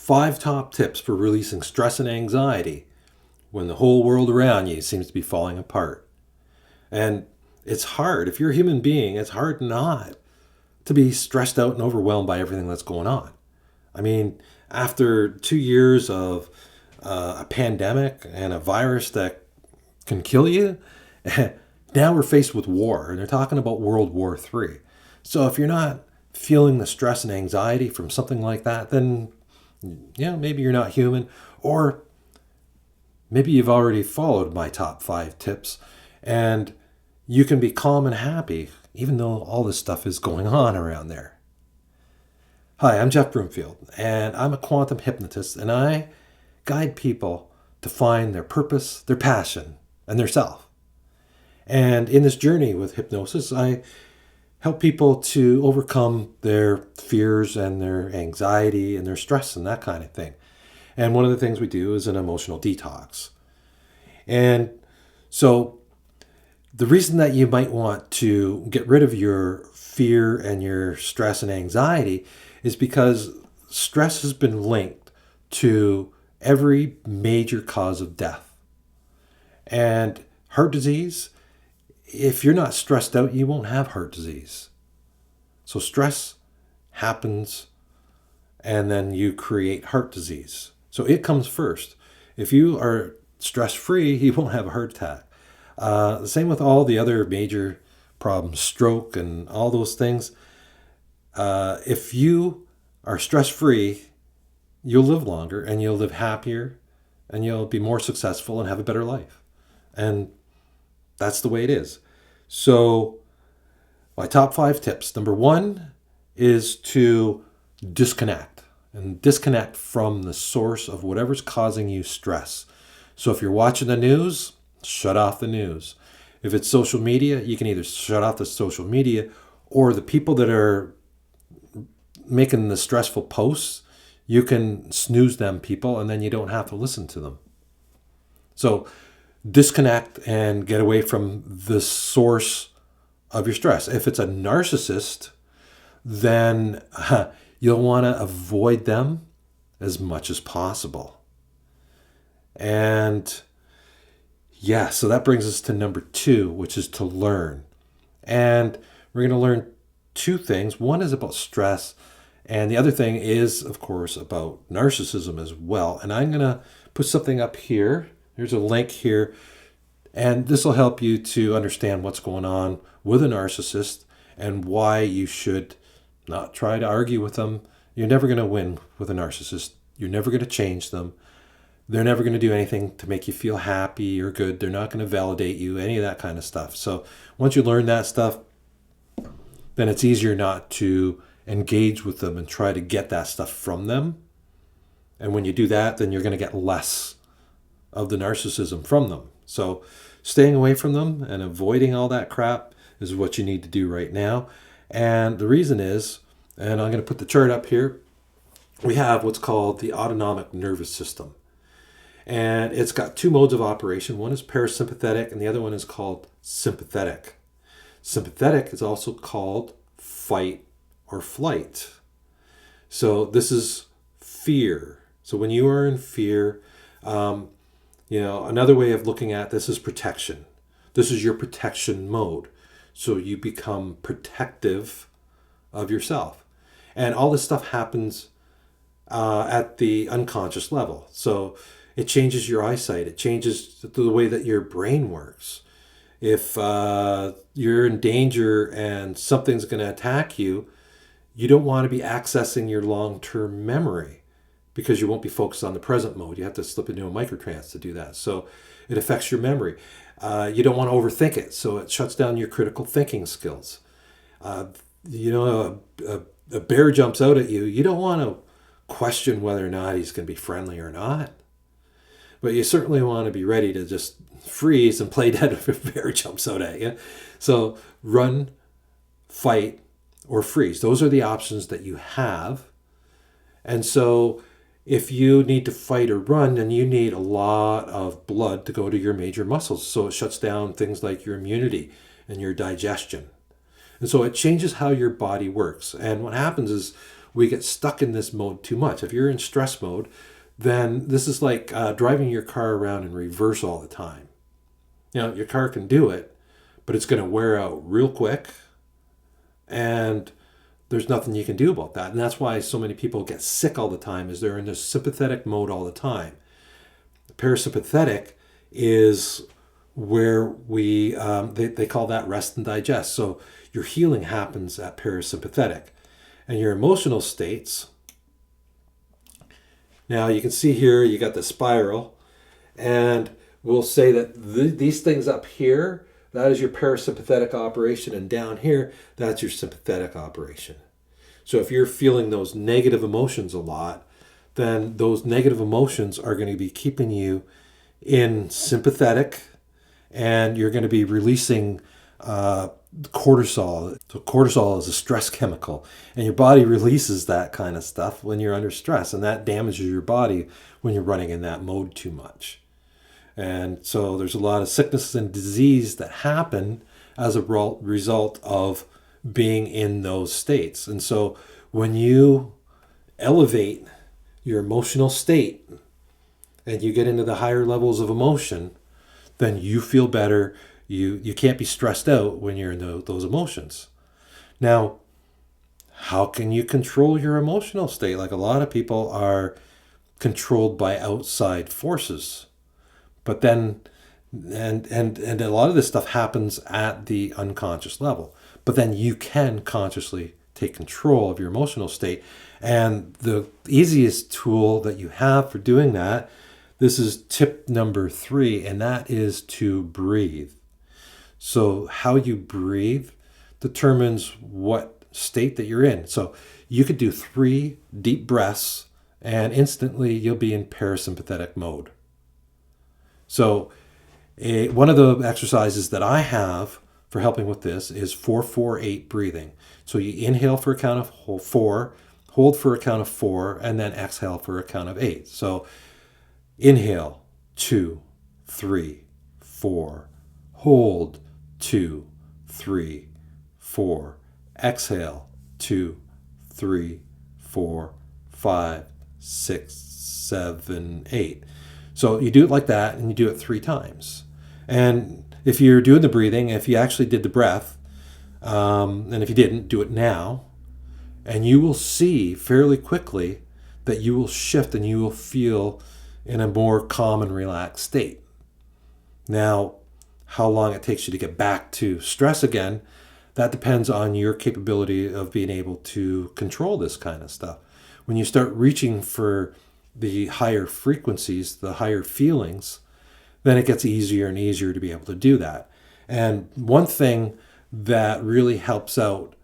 5 top tips for releasing stress and anxiety when the whole world around you seems to be falling apart. And it's hard. If you're a human being, it's hard not to be stressed out and overwhelmed by everything that's going on. I mean, after 2 years of a pandemic and a virus that can kill you, now we're faced with war, and they're talking about World War III. So if you're not feeling the stress and anxiety from something like that, then maybe you're not human, or maybe you've already followed my top 5 tips and you can be calm and happy even though all this stuff is going on around there. Hi, I'm Jeff Broomfield, and I'm a quantum hypnotist, and I guide people to find their purpose, their passion, and their self. And in this journey with hypnosis, I help people to overcome their fears and their anxiety and their stress and that kind of thing. And one of the things we do is an emotional detox. And so the reason that you might want to get rid of your fear and your stress and anxiety is because stress has been linked to every major cause of death. And heart disease, if you're not stressed out, you won't have heart disease. So stress happens, and then you create heart disease. So it comes first. If you are stress-free, you won't have a heart attack. The same with all the other major problems, stroke and all those things. If you are stress-free, you'll live longer and you'll live happier and you'll be more successful and have a better life. And that's the way it is. So my top 5 tips. Number 1 is to disconnect. And disconnect from the source of whatever's causing you stress. So if you're watching the news, shut off the news. If it's social media, you can either shut off the social media, or the people that are making the stressful posts, you can snooze them people, and then you don't have to listen to them. So disconnect and get away from the source of your stress. If it's a narcissist, then you'll want to avoid them as much as possible. And so that brings us to number 2, which is to learn. And we're going to learn 2 things. One is about stress, and the other thing is, of course, about narcissism as well. And I'm going to put something up here. There's a link here, and this will help you to understand what's going on with a narcissist and why you should not try to argue with them. You're never going to win with a narcissist. You're never going to change them. They're never going to do anything to make you feel happy or good. They're not going to validate you, any of that kind of stuff. So once you learn that stuff, then it's easier not to engage with them and try to get that stuff from them. And when you do that, then you're going to get less of the narcissism from them. So staying away from them and avoiding all that crap is what you need to do right now. And the reason is, and I'm going to put the chart up here, we have what's called the autonomic nervous system. And it's got 2 modes of operation. One is parasympathetic and the other one is called sympathetic. Sympathetic is also called fight or flight. So this is fear. So when you are in fear, another way of looking at this is protection. This is your protection mode. So you become protective of yourself. And all this stuff happens at the unconscious level. So it changes your eyesight. It changes the way that your brain works. If you're in danger and something's going to attack you, you don't want to be accessing your long-term memory because you won't be focused on the present mode. You have to slip into a microtrance to do that. So it affects your memory. You don't want to overthink it, so it shuts down your critical thinking skills. A bear jumps out at you. You don't want to question whether or not he's going to be friendly or not. But you certainly want to be ready to just freeze and play dead if a bear jumps out at you. So run, fight, or freeze. Those are the options that you have. And so if you need to fight or run, then you need a lot of blood to go to your major muscles. So it shuts down things like your immunity and your digestion. And so it changes how your body works. And what happens is we get stuck in this mode too much. If you're in stress mode, then this is like driving your car around in reverse all the time. Your car can do it, but it's going to wear out real quick, and there's nothing you can do about that. And that's why so many people get sick all the time, is they're in this sympathetic mode all the time. The parasympathetic is where we, they call that rest and digest. So your healing happens at parasympathetic. And your emotional states, now you can see here, you got the spiral, and we'll say that these things up here, that is your parasympathetic operation, and down here, that's your sympathetic operation. So if you're feeling those negative emotions a lot, then those negative emotions are going to be keeping you in sympathetic, and you're going to be releasing cortisol. So cortisol is a stress chemical, and your body releases that kind of stuff when you're under stress, and that damages your body when you're running in that mode too much. And so there's a lot of sickness and disease that happen as a result of being in those states. And so when you elevate your emotional state and you get into the higher levels of emotion, then you feel better. You can't be stressed out when you're in those emotions. Now, how can you control your emotional state? Like, a lot of people are controlled by outside forces. But then, and a lot of this stuff happens at the unconscious level. But then you can consciously take control of your emotional state. And the easiest tool that you have for doing that, this is tip number 3, and that is to breathe. So how you breathe determines what state that you're in. So you could do 3 deep breaths, and instantly you'll be in parasympathetic mode. So one of the exercises that I have for helping with this is 4-4-8 breathing. So you inhale for a count of 4, hold for a count of 4, and then exhale for a count of 8. So inhale, 2, 3, 4, hold, 2, 3, 4, exhale, 2, 3, 4, 5, 6, 7, 8. So you do it like that, and you do it 3 times. And if you're doing the breathing, if you actually did the breath, and if you didn't, do it now, and you will see fairly quickly that you will shift and you will feel in a more calm and relaxed state. Now, how long it takes you to get back to stress again, that depends on your capability of being able to control this kind of stuff. When you start reaching for the higher frequencies, the higher feelings, then it gets easier and easier to be able to do that. And one thing that really helps out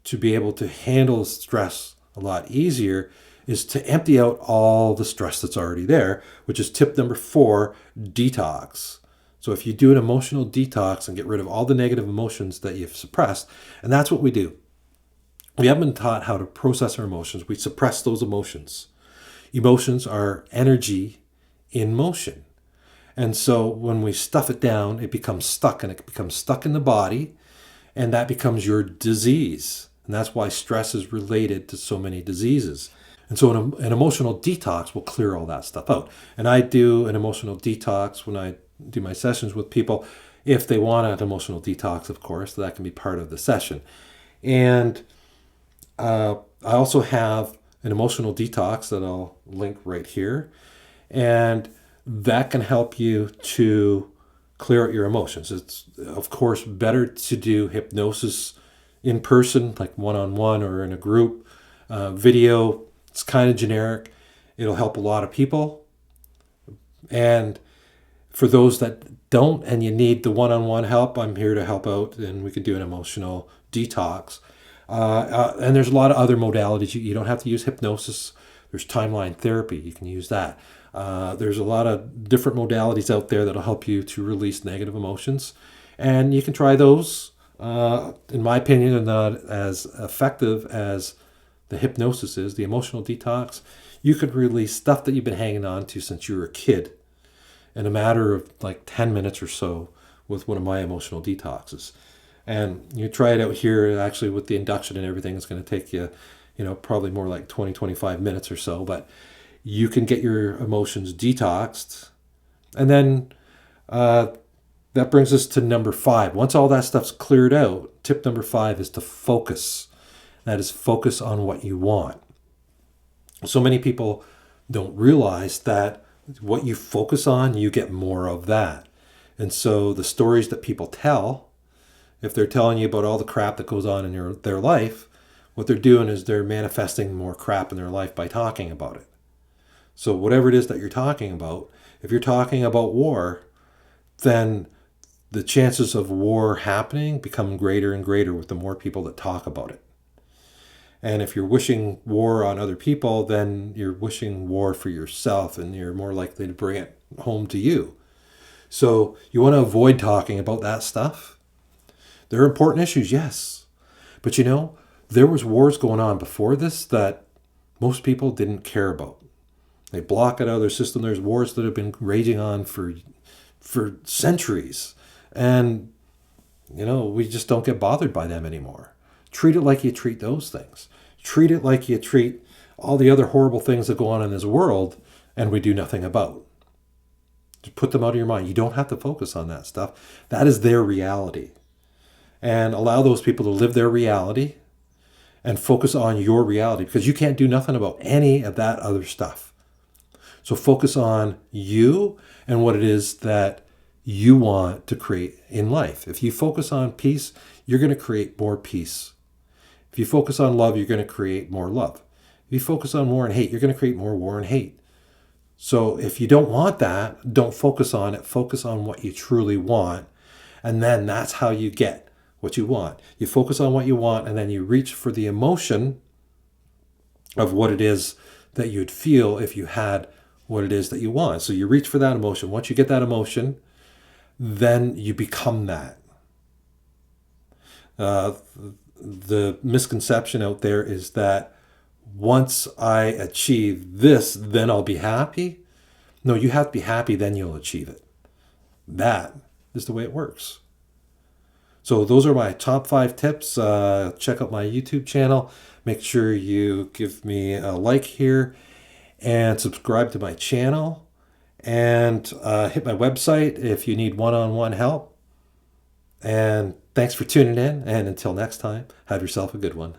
to be able to handle stress a lot easier is to empty out all the stress that's already there, which is tip number 4, detox. So if you do an emotional detox and get rid of all the negative emotions that you've suppressed, and that's what we do. We haven't been taught how to process our emotions. We suppress those emotions. Emotions are energy in motion. And so when we stuff it down, it becomes stuck, and it becomes stuck in the body, and that becomes your disease. And that's why stress is related to so many diseases. And so an emotional detox will clear all that stuff out. And I do an emotional detox when I do my sessions with people. If they want an emotional detox, of course, that can be part of the session. And I also have an emotional detox that I'll link right here. And that can help you to clear out your emotions. It's, of course, better to do hypnosis in person, like one-on-one or in a group. Video, it's kind of generic. It'll help a lot of people. And for those that don't and you need the one-on-one help, I'm here to help out, and we can do an emotional detox. And there's a lot of other modalities. You don't have to use hypnosis. There's timeline therapy. You can use that. There's a lot of different modalities out there that'll help you to release negative emotions. And you can try those. In my opinion, are not as effective as the hypnosis is. The emotional detox, you could release stuff that you've been hanging on to since you were a kid in a matter of like 10 minutes or so with one of my emotional detoxes. And you try it out here, actually, with the induction and everything. It's going to take you probably more like 20, 25 minutes or so, but you can get your emotions detoxed. And then that brings us to number 5. Once all that stuff's cleared out, tip number 5 is to focus. That is, focus on what you want. So many people don't realize that what you focus on, you get more of that. And so the stories that people tell, if they're telling you about all the crap that goes on in their life, what they're doing is they're manifesting more crap in their life by talking about it. So whatever it is that you're talking about, if you're talking about war, then the chances of war happening become greater and greater with the more people that talk about it. And if you're wishing war on other people, then you're wishing war for yourself, and you're more likely to bring it home to you. So you want to avoid talking about that stuff. There are important issues, yes. But there was wars going on before this that most people didn't care about. They block it out of their system. There's wars that have been raging on for centuries. And, we just don't get bothered by them anymore. Treat it like you treat those things. Treat it like you treat all the other horrible things that go on in this world and we do nothing about. Just put them out of your mind. You don't have to focus on that stuff. That is their reality. And allow those people to live their reality and focus on your reality, because you can't do nothing about any of that other stuff. So focus on you and what it is that you want to create in life. If you focus on peace, you're going to create more peace. If you focus on love, you're going to create more love. If you focus on war and hate, you're going to create more war and hate. So if you don't want that, don't focus on it. Focus on what you truly want. And then that's how you get what you want. You focus on what you want, and then you reach for the emotion of what it is that you'd feel if you had what it is that you want. So you reach for that emotion. Once you get that emotion, then you become that. The misconception out there is that once I achieve this, then I'll be happy. No, you have to be happy, then you'll achieve it. That is the way it works. So those are my top 5 tips. Check out my YouTube channel. Make sure you give me a like here and subscribe to my channel. And hit my website if you need one-on-one help. And thanks for tuning in. And until next time, have yourself a good one.